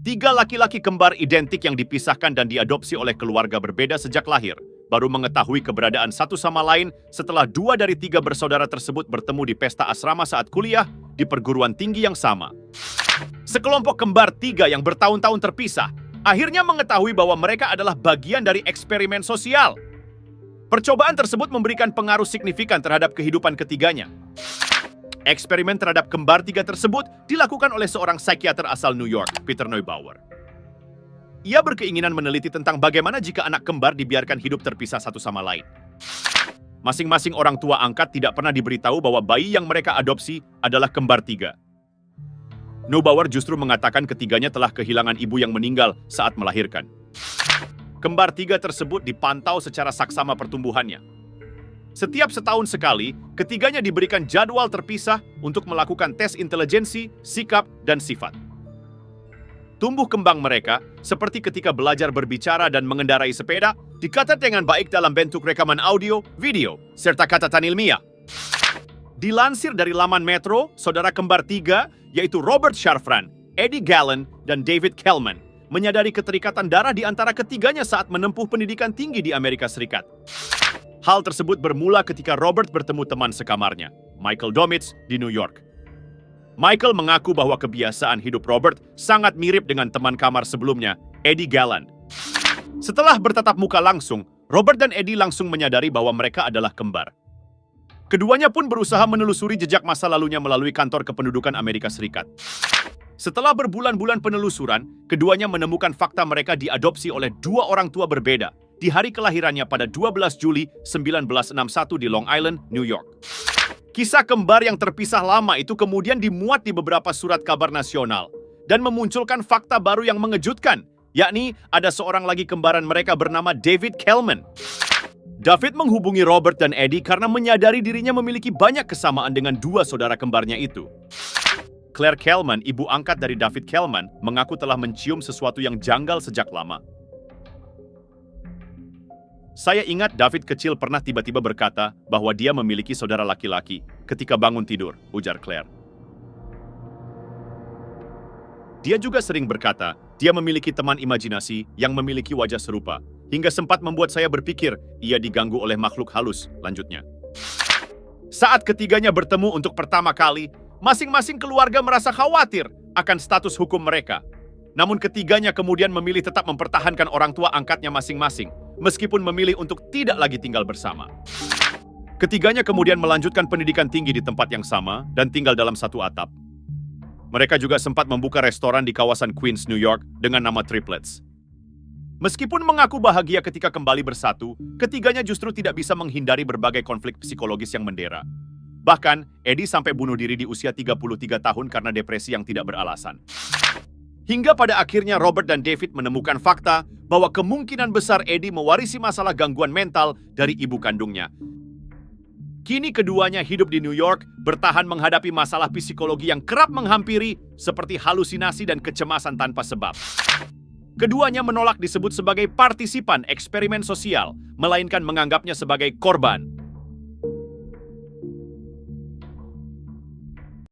Tiga laki-laki kembar identik yang dipisahkan dan diadopsi oleh keluarga berbeda sejak lahir, baru mengetahui keberadaan satu sama lain setelah dua dari tiga bersaudara tersebut bertemu di pesta asrama saat kuliah di perguruan tinggi yang sama. Sekelompok kembar tiga yang bertahun-tahun terpisah, akhirnya mengetahui bahwa mereka adalah bagian dari eksperimen sosial. Percobaan tersebut memberikan pengaruh signifikan terhadap kehidupan ketiganya. Eksperimen terhadap kembar tiga tersebut dilakukan oleh seorang psikiater asal New York, Peter Neubauer. Ia berkeinginan meneliti tentang bagaimana jika anak kembar dibiarkan hidup terpisah satu sama lain. Masing-masing orang tua angkat tidak pernah diberitahu bahwa bayi yang mereka adopsi adalah kembar tiga. Neubauer justru mengatakan ketiganya telah kehilangan ibu yang meninggal saat melahirkan. Kembar tiga tersebut dipantau secara saksama pertumbuhannya. Setiap setahun sekali, ketiganya diberikan jadwal terpisah untuk melakukan tes intelijensi, sikap, dan sifat. Tumbuh kembang mereka, seperti ketika belajar berbicara dan mengendarai sepeda, dicatat dengan baik dalam bentuk rekaman audio, video, serta catatan ilmiah. Dilansir dari laman Metro, saudara kembar tiga, yaitu Robert Sharfran, Eddie Gallen, dan David Kellman, menyadari keterikatan darah di antara ketiganya saat menempuh pendidikan tinggi di Amerika Serikat. Hal tersebut bermula ketika Robert bertemu teman sekamarnya, Michael Domitz, di New York. Michael mengaku bahwa kebiasaan hidup Robert sangat mirip dengan teman kamar sebelumnya, Eddie Gallen. Setelah bertatap muka langsung, Robert dan Eddie langsung menyadari bahwa mereka adalah kembar. Keduanya pun berusaha menelusuri jejak masa lalunya melalui kantor kependudukan Amerika Serikat. Setelah berbulan-bulan penelusuran, keduanya menemukan fakta mereka diadopsi oleh dua orang tua berbeda di hari kelahirannya pada 12 Juli 1961 di Long Island, New York. Kisah kembar yang terpisah lama itu kemudian dimuat di beberapa surat kabar nasional dan memunculkan fakta baru yang mengejutkan, yakni ada seorang lagi kembaran mereka bernama David Kellman. David menghubungi Robert dan Eddie karena menyadari dirinya memiliki banyak kesamaan dengan dua saudara kembarnya itu. Claire Kellman, ibu angkat dari David Kellman, mengaku telah mencium sesuatu yang janggal sejak lama. Saya ingat David kecil pernah tiba-tiba berkata bahwa dia memiliki saudara laki-laki ketika bangun tidur, ujar Claire. Dia juga sering berkata dia memiliki teman imajinasi yang memiliki wajah serupa, hingga sempat membuat saya berpikir ia diganggu oleh makhluk halus, lanjutnya. Saat ketiganya bertemu untuk pertama kali, masing-masing keluarga merasa khawatir akan status hukum mereka. Namun ketiganya kemudian memilih tetap mempertahankan orang tua angkatnya masing-masing, meskipun memilih untuk tidak lagi tinggal bersama. Ketiganya kemudian melanjutkan pendidikan tinggi di tempat yang sama dan tinggal dalam satu atap. Mereka juga sempat membuka restoran di kawasan Queens, New York dengan nama Triplets. Meskipun mengaku bahagia ketika kembali bersatu, ketiganya justru tidak bisa menghindari berbagai konflik psikologis yang mendera. Bahkan, Eddie sampai bunuh diri di usia 33 tahun karena depresi yang tidak beralasan. Hingga pada akhirnya Robert dan David menemukan fakta bahwa kemungkinan besar Eddie mewarisi masalah gangguan mental dari ibu kandungnya. Kini keduanya hidup di New York, bertahan menghadapi masalah psikologi yang kerap menghampiri seperti halusinasi dan kecemasan tanpa sebab. Keduanya menolak disebut sebagai partisipan eksperimen sosial, melainkan menganggapnya sebagai korban.